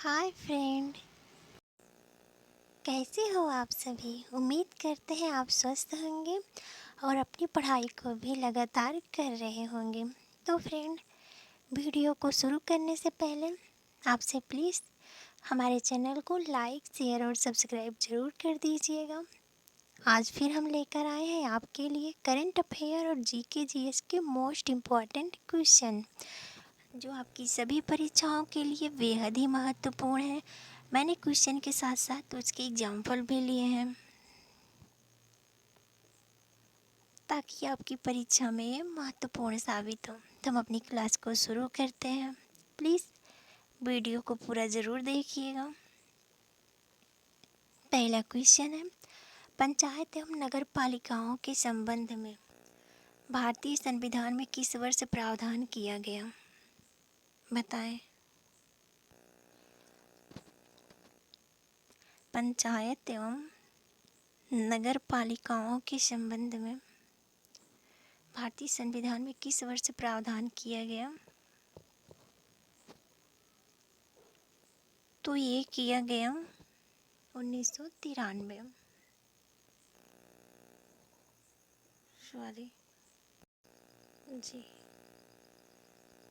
Hi friend, कैसे हो आप सभी। उम्मीद करते हैं आप स्वस्थ होंगे और अपनी पढ़ाई को भी लगातार कर रहे होंगे। तो फ्रेंड, वीडियो को शुरू करने से पहले आपसे प्लीज़ हमारे चैनल को लाइक, शेयर और सब्सक्राइब ज़रूर कर दीजिएगा। आज फिर हम लेकर आए हैं आपके लिए करंट अफेयर और जीके जीएस के मोस्ट इम्पॉर्टेंट क्वेश्चन, जो आपकी सभी परीक्षाओं के लिए बेहद ही महत्वपूर्ण है। मैंने क्वेश्चन के साथ साथ उसके एग्जाम्पल भी लिए हैं ताकि आपकी परीक्षा में ये महत्वपूर्ण साबित हो। तो हम अपनी क्लास को शुरू करते हैं। प्लीज़ वीडियो को पूरा ज़रूर देखिएगा। पहला क्वेश्चन है, पंचायत एवं नगर पालिकाओं के संबंध में भारतीय संविधान में किस वर्ष प्रावधान किया गया, बताएं। पंचायत एवं नगर पालिकाओं के संबंध में भारतीय संविधान में किस वर्ष प्रावधान किया गया। तो ये किया गया 1993। सॉरी जी,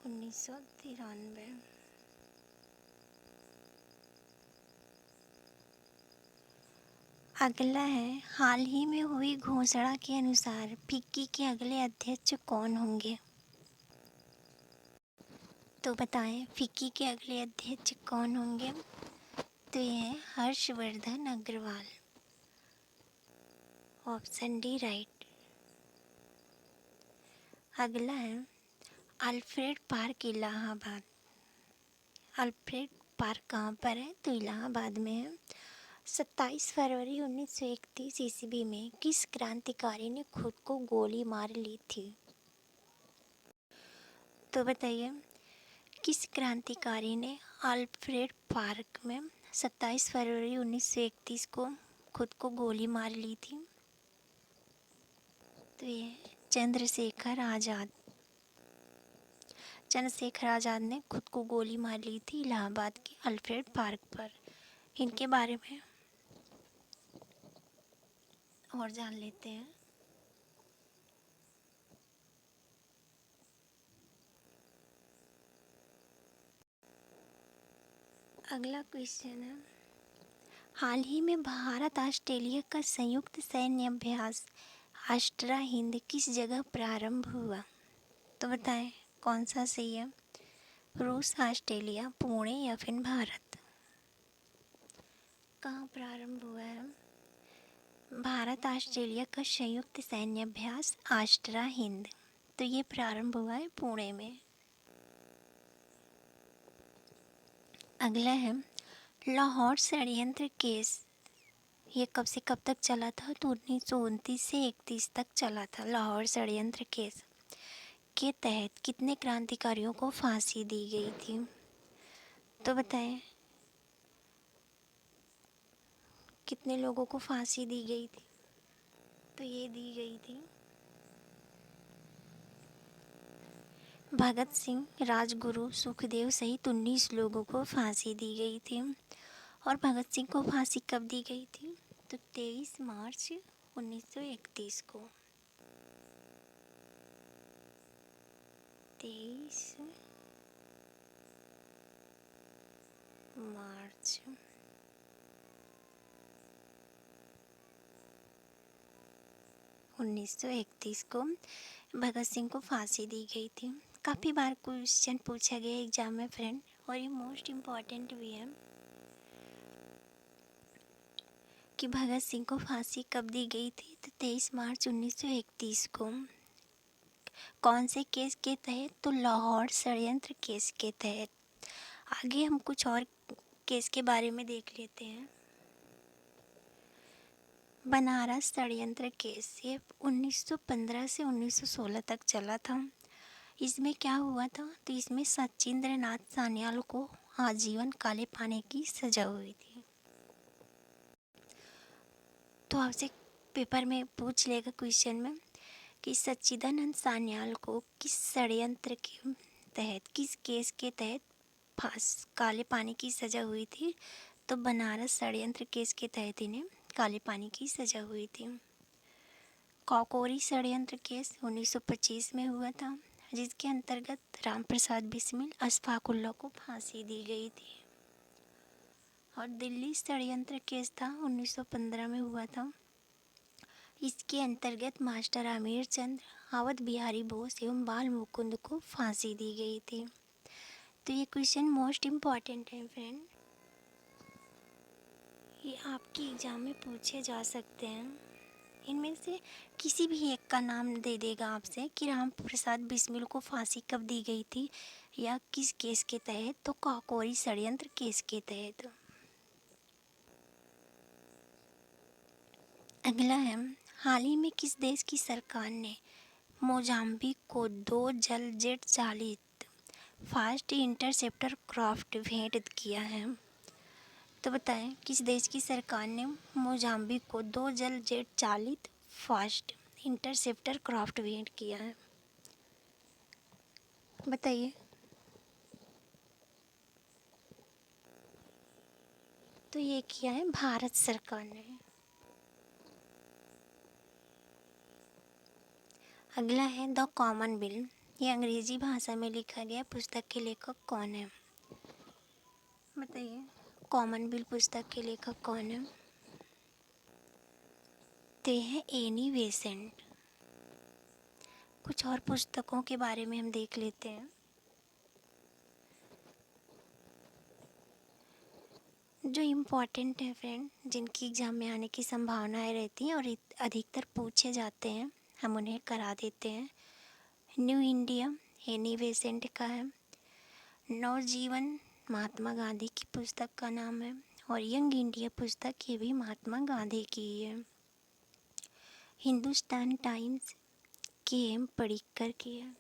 1993। अगला है, हाल ही में हुई घोषणा के अनुसार फिक्की के अगले अध्यक्ष कौन होंगे। तो बताएं फिक्की के अगले अध्यक्ष कौन होंगे। तो ये है Harshvardhan Agarwal. Option D right. अगला है, Alfred Park Allahabad. Alfred Park कहाँ पर है, तो इलाहाबाद में है। 27 फरवरी 1931 ईस्वी में किस क्रांतिकारी ने खुद को गोली मार ली थी। तो बताइए, किस क्रांतिकारी ने अल्फ्रेड पार्क में 27 फरवरी 1931 को खुद को गोली मार ली थी। तो ये चंद्रशेखर आज़ाद। चंद्रशेखर आज़ाद ने खुद को गोली मार ली थी इलाहाबाद के अल्फ्रेड पार्क पर। इनके बारे में और जान लेते हैं। अगला क्वेश्चन है, हाल ही में भारत ऑस्ट्रेलिया का संयुक्त सैन्य अभ्यास आस्ट्रा हिंद किस जगह प्रारंभ हुआ। तो बताएं कौन सा सही है, रूस, ऑस्ट्रेलिया, पुणे या फिर भारत। कहाँ प्रारंभ हुआ है। भारत ऑस्ट्रेलिया का संयुक्त सैन्य अभ्यास आस्ट्रा हिंद, तो ये प्रारंभ हुआ है पुणे में। अगला है, लाहौर षड्यंत्र केस, ये कब से कब तक चला था। तो 1929 से 31 तक चला था। लाहौर षड्यंत्र केस के तहत कितने क्रांतिकारियों को फांसी दी गई थी। तो बताएं कितने लोगों को फांसी दी गई थी। तो ये दी गई थी भगत सिंह, राजगुरु, सुखदेव सहित 19 लोगों को फांसी दी गई थी। और भगत सिंह को फांसी कब दी गई थी, तो 23 मार्च 1931 को। 23 मार्च 1931 को भगत सिंह को फांसी दी गई थी। काफ़ी बार क्वेश्चन पूछा गया एग्जाम में फ्रेंड, और ये मोस्ट इम्पॉर्टेंट भी है कि भगत सिंह को फांसी कब दी गई थी। तो 23 मार्च 1931 को। कौन से केस के तहत, तो लाहौर षड्यंत्र केस के तहत। आगे हम कुछ और केस के बारे में देख लेते हैं। बनारस षड्यंत्र केस, ये 1915 से 1916 तक चला था। इसमें क्या हुआ था, तो इसमें सचिंद्र नाथ सान्याल को आजीवन काले पानी की सजा हुई थी। तो आपसे पेपर में पूछ लेगा क्वेश्चन में कि सच्चिदानंद सान्याल को किस षड्यंत्र के तहत, किस केस के तहत काले पानी की सज़ा हुई थी, तो बनारस षड्यंत्र केस के तहत इन्हें काले पानी की सज़ा हुई थी। काकोरी षड्यंत्र केस 1925 में हुआ था, जिसके अंतर्गत राम प्रसाद बिस्मिल अशफाकुल्लाह को फांसी दी गई थी। और दिल्ली षड्यंत्र केस था 1915 में हुआ था। इसके अंतर्गत मास्टर आमिर चंद्र, अवध बिहारी बोस एवं बाल मुकुंद को फांसी दी गई थी। तो ये क्वेश्चन मोस्ट इम्पॉर्टेंट है फ्रेंड, ये आपके एग्ज़ाम में पूछे जा सकते हैं। इनमें से किसी भी एक का नाम दे देगा आपसे कि राम प्रसाद बिस्मिल को फांसी कब दी गई थी या किस केस के तहत, तो काकोरी षड्यंत्र केस के तहत। अगला है, हाल ही में किस देश की सरकार ने मोजाम्बिक को 2 जल जेट चालित फास्ट इंटरसेप्टर क्राफ्ट भेंट किया है? तो बताएं किस देश की सरकार ने मोजाम्बिक को 2 जल जेट चालित फास्ट इंटरसेप्टर क्राफ्ट भेंट किया है? बताइए। तो ये किया है भारत सरकार ने। अगला है द कॉमन बिल, ये अंग्रेजी भाषा में लिखा गया पुस्तक के लेखक कौन है? बताइए, कॉमन बिल पुस्तक के लेखक कौन है? ते हैं एनी बेसेंट। कुछ और पुस्तकों के बारे में हम देख लेते हैं। जो इम्पोर्टेंट है फ्रेंड, जिनकी एग्ज़ाम में आने की संभावनाएं रहती हैं और अधिकतर पूछे जाते हैं, हम उन्हें करा देते हैं। न्यू इंडिया एनी बेसेंट का है। नवजीवन महात्मा गांधी की पुस्तक का नाम है। और यंग इंडिया पुस्तक ये भी महात्मा गांधी की ही है। Hindustan times KM. पडिक्कर की है।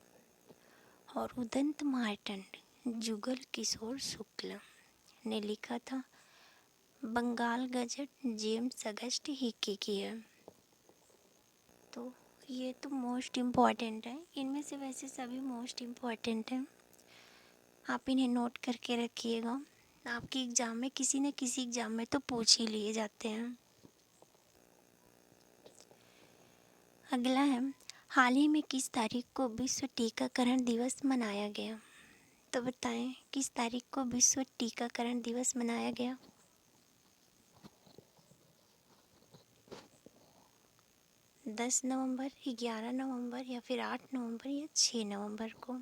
और उदंत मार्तंड जुगल किशोर शुक्ल ने लिखा था। Bengal gazette James August Hicky की है। तो ये तो मोस्ट इम्पॉर्टेंट है, इनमें से वैसे सभी मोस्ट इम्पॉर्टेंट हैं, आप इन्हें नोट करके रखिएगा। आपके एग्ज़ाम में किसी न किसी एग्ज़ाम में तो पूछ ही लिए जाते हैं। अगला है, हाल ही में किस तारीख को विश्व टीकाकरण दिवस मनाया गया? तो बताएं किस तारीख को विश्व टीकाकरण दिवस मनाया गया? दस नवंबर, 11 नवंबर या फिर 8 नवंबर या 6 नवंबर को?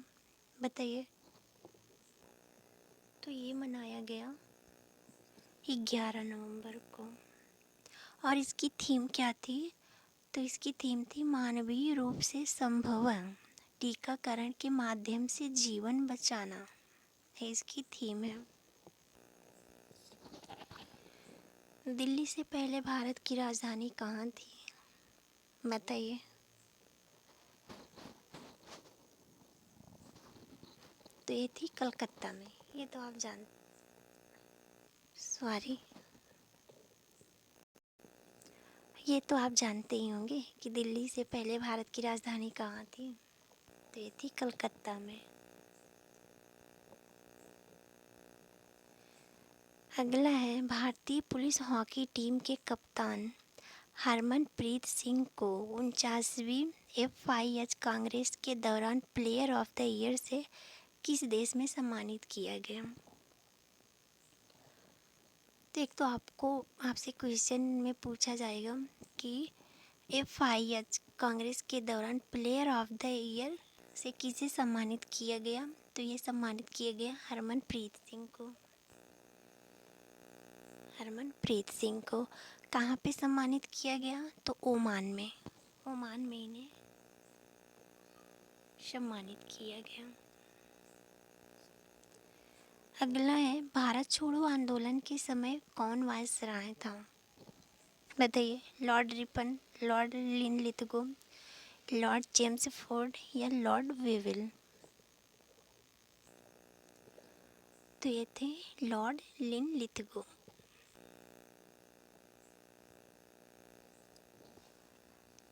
बताइए। तो ये मनाया गया 11 नवंबर को। और इसकी थीम क्या थी? तो इसकी थीम थी मानवीय रूप से संभव टीकाकरण के माध्यम से जीवन बचाना, है इसकी थीम है। दिल्ली से पहले भारत की राजधानी कहाँ थी? बताइए। तो ये थी कलकत्ता में, ये तो आप ये तो आप जानते ही होंगे कि दिल्ली से पहले भारत की राजधानी कहाँ थी। तो ये थी कलकत्ता में। अगला है, भारतीय पुलिस हॉकी टीम के कप्तान हरमनप्रीत सिंह को 49वीं FIH कांग्रेस के दौरान प्लेयर ऑफ द ईयर से किस देश में सम्मानित किया गया? तो एक तो आपसे क्वेश्चन में पूछा जाएगा कि FIH कांग्रेस के दौरान प्लेयर ऑफ द ईयर से किसे सम्मानित किया गया? तो ये सम्मानित किया गया हरमनप्रीत सिंह को। हरमनप्रीत सिंह को कहाँ पे सम्मानित किया गया? तो ओमान में इन्हें सम्मानित किया गया। अगला है, भारत छोड़ो आंदोलन के समय कौन वायसराय था? बताइए। Lord Ripon, Lord Linlithgow, Lord Chelmsford या लॉर्ड वेविल? तो ये थे लॉर्ड लिनलिथगो।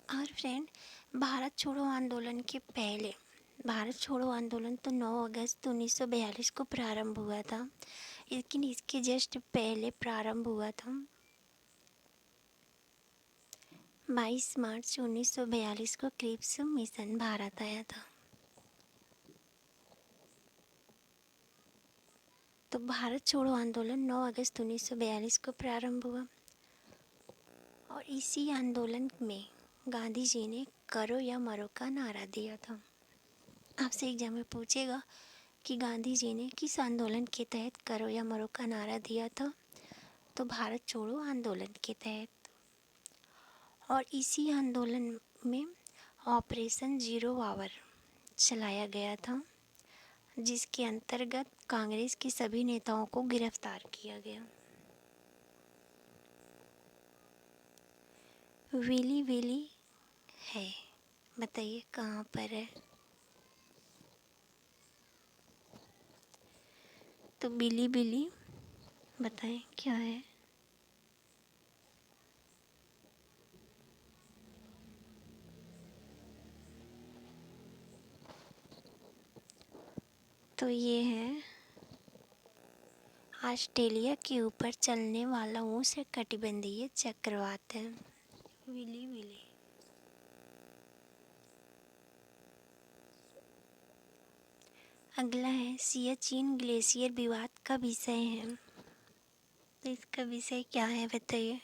और फ्रेंड, भारत छोड़ो आंदोलन के पहले भारत छोड़ो आंदोलन तो 9 अगस्त 1942 को प्रारंभ हुआ था, लेकिन इसके जस्ट पहले प्रारंभ हुआ था 22 मार्च 1942 को क्रिप्स मिशन भारत आया था। तो भारत छोड़ो आंदोलन 9 अगस्त 1942 को प्रारंभ हुआ और इसी आंदोलन में गांधी जी ने करो या मरो का नारा दिया था। आपसे एग्जाम में पूछेगा कि गांधी जी ने किस आंदोलन के तहत करो या मरो का नारा दिया था, तो भारत छोड़ो आंदोलन के तहत। और इसी आंदोलन में ऑपरेशन जीरो आवर चलाया गया था, जिसके अंतर्गत कांग्रेस के सभी नेताओं को गिरफ्तार किया गया। विली विली है, बताइए कहाँ पर है? तो बिली बिली बताएं क्या है? तो ये है ऑस्ट्रेलिया के ऊपर चलने वाला उष्ण कटिबंधीय चक्रवात है, विली विली। अगला है सियाचिन ग्लेशियर विवाद का विषय है, तो इसका विषय क्या है बताइए?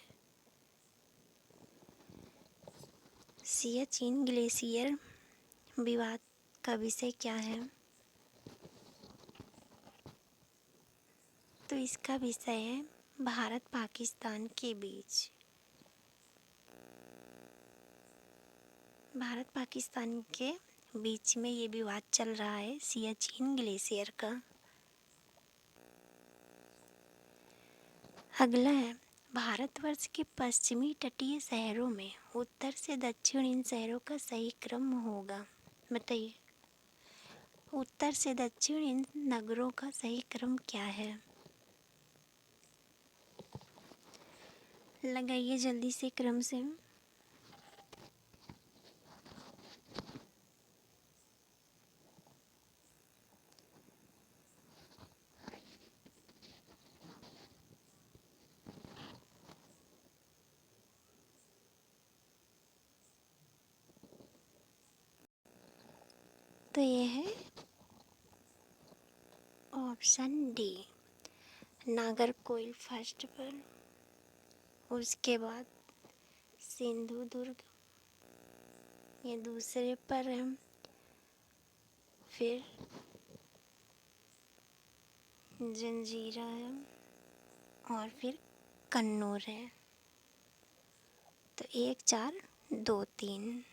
सियाचिन ग्लेशियर विवाद का विषय क्या है? तो इसका विषय है भारत पाकिस्तान के बीच, भारत पाकिस्तान के बीच में ये विवाद चल रहा है सियाचिन ग्लेशियर का। अगला है भारतवर्ष के पश्चिमी तटीय शहरों में उत्तर से दक्षिण इन शहरों का सही क्रम होगा, बताइए उत्तर से दक्षिण इन नगरों का सही क्रम क्या है? लगाइए जल्दी से क्रम से। तो ये है ऑप्शन डी, नागरकोइल फर्स्ट पर, उसके बाद सिंधुदुर्ग ये दूसरे पर है, फिर जंजीरा है और फिर कन्नौर है। तो 1 4 2 3।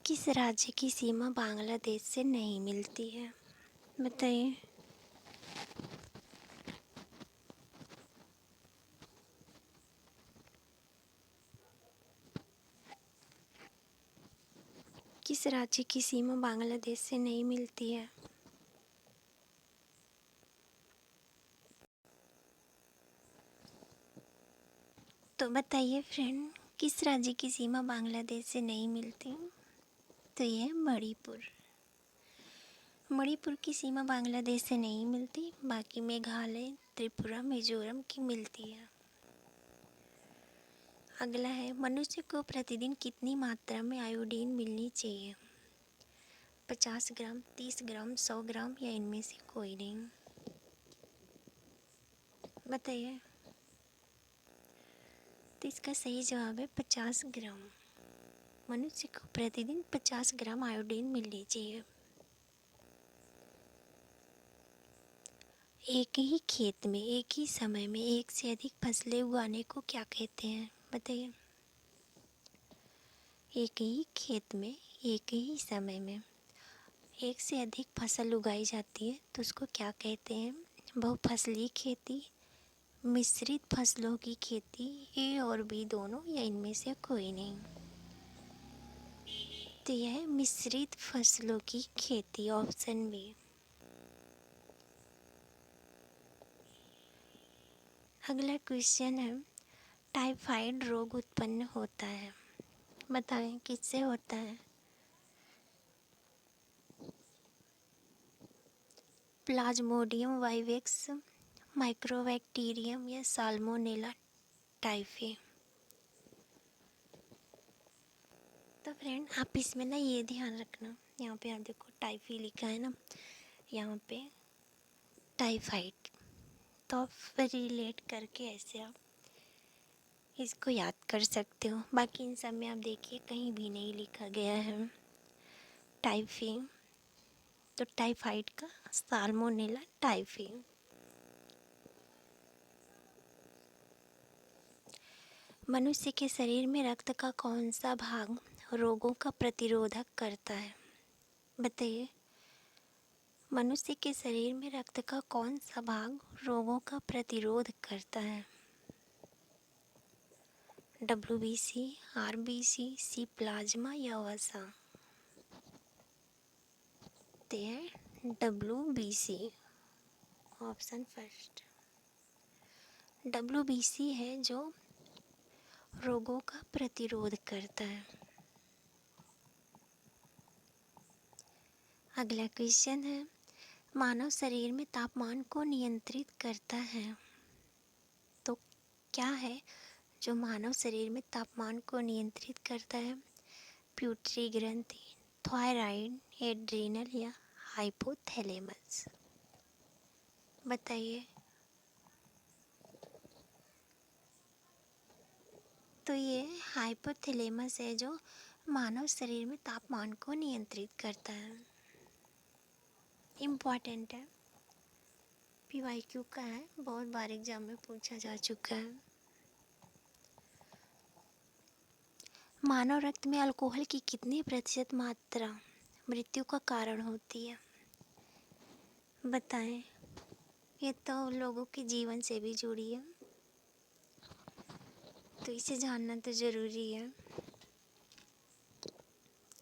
किस राज्य की सीमा बांग्लादेश से नहीं मिलती है, बताइए? किस राज्य की सीमा बांग्लादेश से नहीं मिलती है? तो बताइए फ्रेंड, किस राज्य की सीमा बांग्लादेश से नहीं मिलती? तो ये है मणिपुर। मणिपुर की सीमा बांग्लादेश से नहीं मिलती, बाकी मेघालय, त्रिपुरा, मिजोरम की मिलती है। अगला है मनुष्य को प्रतिदिन कितनी मात्रा में आयोडीन मिलनी चाहिए? 50 ग्राम, 30 ग्राम, 100 ग्राम या इनमें से कोई नहीं, बताइए? तो इसका सही जवाब है 50 ग्राम। मनुष्य को प्रतिदिन 50 ग्राम आयोडीन मिलनी चाहिए। एक ही खेत में एक ही समय में एक से अधिक फसलें उगाने को क्या कहते हैं, बताइए? एक ही खेत में एक ही समय में एक से अधिक फसल उगाई जाती है तो उसको क्या कहते हैं? बहुफसली खेती, मिश्रित फसलों की खेती, ए और बी दोनों या इनमें से कोई नहीं। तो यह है मिश्रित फसलों की खेती, ऑप्शन बी। अगला क्वेश्चन है टाइफाइड रोग उत्पन्न होता है, बताएं किससे होता है? प्लाज्मोडियम वाइवेक्स, माइक्रोबैक्टीरियम या साल्मोनेला टाइफी। तो फ्रेंड आप इसमें ना ये ध्यान रखना, यहाँ पे आप देखो टाइफी लिखा है ना, यहाँ पे टाइफाइड, तो आप रिलेट करके ऐसे आप इसको याद कर सकते हो। बाकी इन सब में आप देखिए कहीं भी नहीं लिखा गया है टाइफी, तो टाइफाइड का साल्मोनेला टाइफी। मनुष्य के शरीर में रक्त का कौन सा भाग रोगों का प्रतिरोधक करता है? बताइए, मनुष्य के शरीर में रक्त का कौन सा भाग रोगों का प्रतिरोध करता है? WBC, RBC, सी प्लाज्मा या वसा? ते हैं WBC, ऑप्शन फर्स्ट। WBC है जो रोगों का प्रतिरोध करता है। अगला क्वेश्चन है, मानव शरीर में तापमान को नियंत्रित करता है, तो क्या है जो मानव शरीर में तापमान को नियंत्रित करता है? प्यूटरी ग्रंथि, थायराइड, एड्रीनल या हाइपोथैलेमस? बताइए। तो ये हाइपोथैलेमस है जो मानव शरीर में तापमान को नियंत्रित करता है। इम्पॉर्टेंट है, PYQ का है, बहुत बार एग्जाम में पूछा जा चुका है। मानव रक्त में अल्कोहल की कितनी प्रतिशत मात्रा मृत्यु का कारण होती है? बताएं। ये तो लोगों के जीवन से भी जुड़ी है, तो इसे जानना तो ज़रूरी है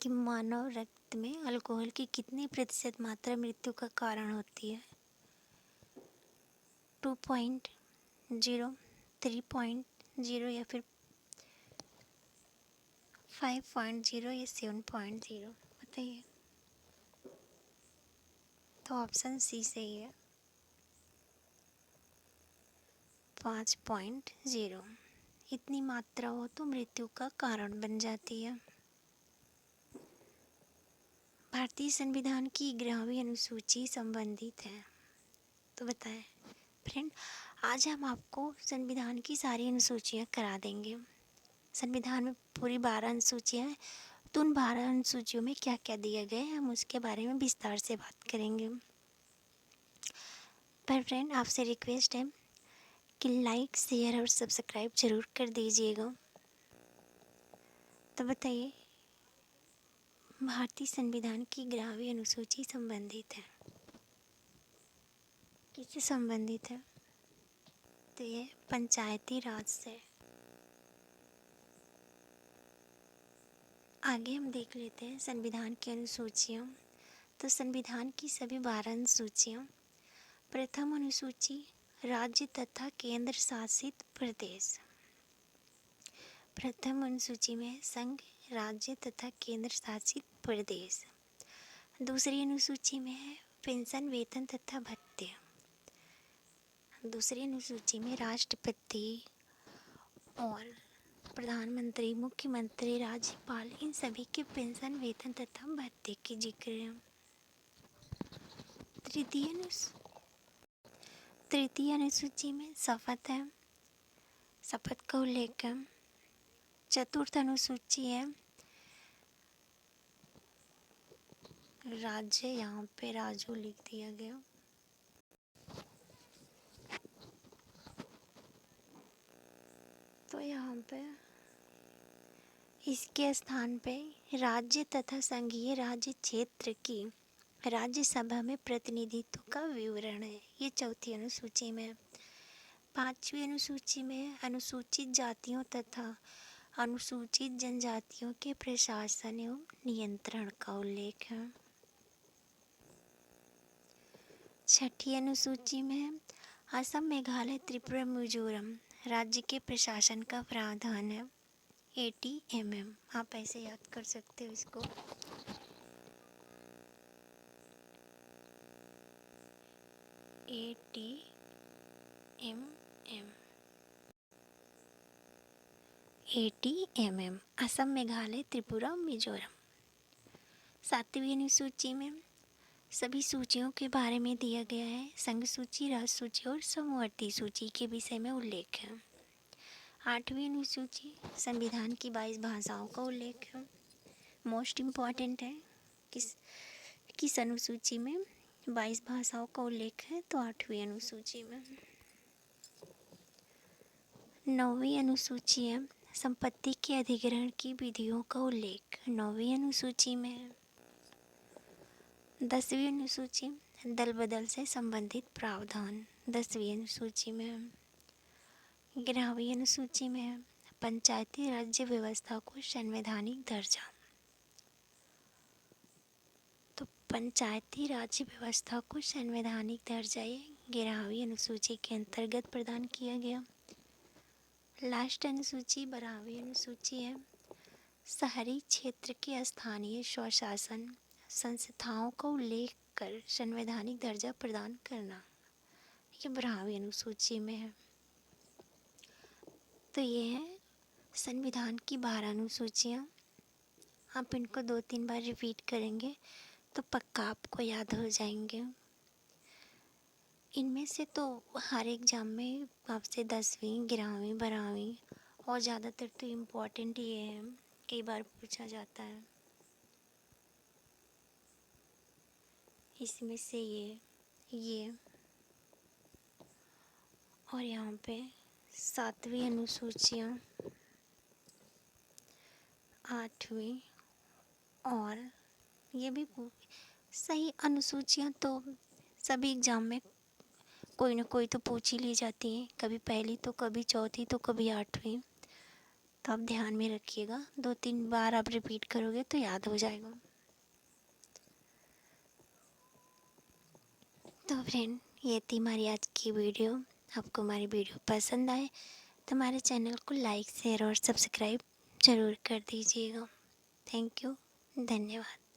कि मानव रक्त में अल्कोहल की कितनी प्रतिशत मात्रा मृत्यु का कारण होती है। 2.0, 3.0 या फिर 5.0 या 7.0? बताइए। तो ऑप्शन सी सही है, 5.0। इतनी मात्रा हो तो मृत्यु का कारण बन जाती है। भारतीय संविधान की 11वीं अनुसूची संबंधित है, तो बताएं। फ्रेंड आज हम आपको संविधान की सारी अनुसूचियाँ करा देंगे। संविधान में पूरी 12 अनुसूचियाँ हैं, तो उन 12 अनुसूचियों में क्या क्या दिया गया है हम उसके बारे में विस्तार से बात करेंगे। पर फ्रेंड आपसे रिक्वेस्ट है कि लाइक, शेयर और सब्सक्राइब जरूर कर दीजिएगा। तो बताइए, भारतीय संविधान की 11वीं अनुसूची संबंधित है, किससे संबंधित है? तो ये पंचायती राज से। आगे हम देख लेते हैं संविधान की अनुसूचियाँ। तो संविधान की सभी 12 अनुसूचियाँ। प्रथम अनुसूची, राज्य तथा केंद्र शासित प्रदेश। प्रथम अनुसूची में संघ, राज्य तथा केंद्र शासित प्रदेश। दूसरी अनुसूची में है पेंशन, वेतन तथा भत्ते। दूसरी अनुसूची में राष्ट्रपति और प्रधानमंत्री, मुख्यमंत्री, राज्यपाल, इन सभी के पेंशन, वेतन तथा भत्ते के जिक्र है। तृतीय अनुसूची में शपथ है, शपथ का उल्लेख है। चतुर्थ अनुसूची है राज्य, यहाँ पे राज्य लिख दिया गया। तो यहाँ पे इसके स्थान पे राज्य तथा संघीय राज्य क्षेत्र की राज्यसभा में प्रतिनिधित्व का विवरण है, ये चौथी अनुसूची में। पांचवी अनुसूची में अनुसूचित जातियों तथा अनुसूचित जनजातियों के प्रशासन एवं नियंत्रण का उल्लेख है। छठी अनुसूची में असम, मेघालय, त्रिपुरा, मिजोरम राज्य के प्रशासन का प्रावधान है, 80 mm, आप ऐसे याद कर सकते हो इसको। ATMM, 80 mm, Assam, Meghalaya, Tripura, Mizoram. 7वीं अनुसूची में सभी सूचियों के बारे में दिया गया है। संघ सूची, राज्य सूची और समवर्ती सूची के विषय में उल्लेख है। 8वीं अनुसूची संविधान की 22 भाषाओं का उल्लेख है। मोस्ट इम्पॉर्टेंट है, किस अनुसूची में 22 भाषाओं का उल्लेख है, तो 8वीं अनुसूची में। 9वीं अनुसूची है संपत्ति के अधिग्रहण की विधियों का उल्लेख, 9वीं अनुसूची में है। 10वीं अनुसूची दल बदल से संबंधित प्रावधान, 10वीं अनुसूची में है। 11वीं अनुसूची में है पंचायती राज्य व्यवस्था को संवैधानिक दर्जा, तो पंचायती राज्य व्यवस्था को संवैधानिक दर्जा ये 11वीं अनुसूची के अंतर्गत प्रदान किया गया। लास्ट अनुसूची 12वीं अनुसूची है शहरी क्षेत्र के स्थानीय स्वशासन संस्थाओं का उल्लेख कर संवैधानिक दर्जा प्रदान करना, ये 12वीं अनुसूची में है। तो ये है संविधान की 12 अनुसूचियाँ। आप इनको 2-3 बार रिपीट करेंगे तो पक्का आपको याद हो जाएंगे। इनमें से तो हर एग्ज़ाम में आपसे 10वीं, 11वीं, 12वीं और ज़्यादातर तो इम्पॉर्टेंट ये है, कई बार पूछा जाता है। इसमें से ये और यहाँ पे 7वीं अनुसूचियाँ, 8वीं और ये भी सही अनुसूचियाँ तो सभी एग्ज़ाम में कोई ना कोई तो पूछ ही ली जाती हैं, कभी पहली तो कभी चौथी तो कभी 8वीं। तो आप ध्यान में रखिएगा, 2-3 बार आप रिपीट करोगे तो याद हो जाएगा। तो फ्रेंड, ये थी हमारी आज की वीडियो। आपको हमारी वीडियो पसंद आए तो हमारे चैनल को लाइक, शेयर और सब्सक्राइब ज़रूर कर दीजिएगा। थैंक यू, धन्यवाद।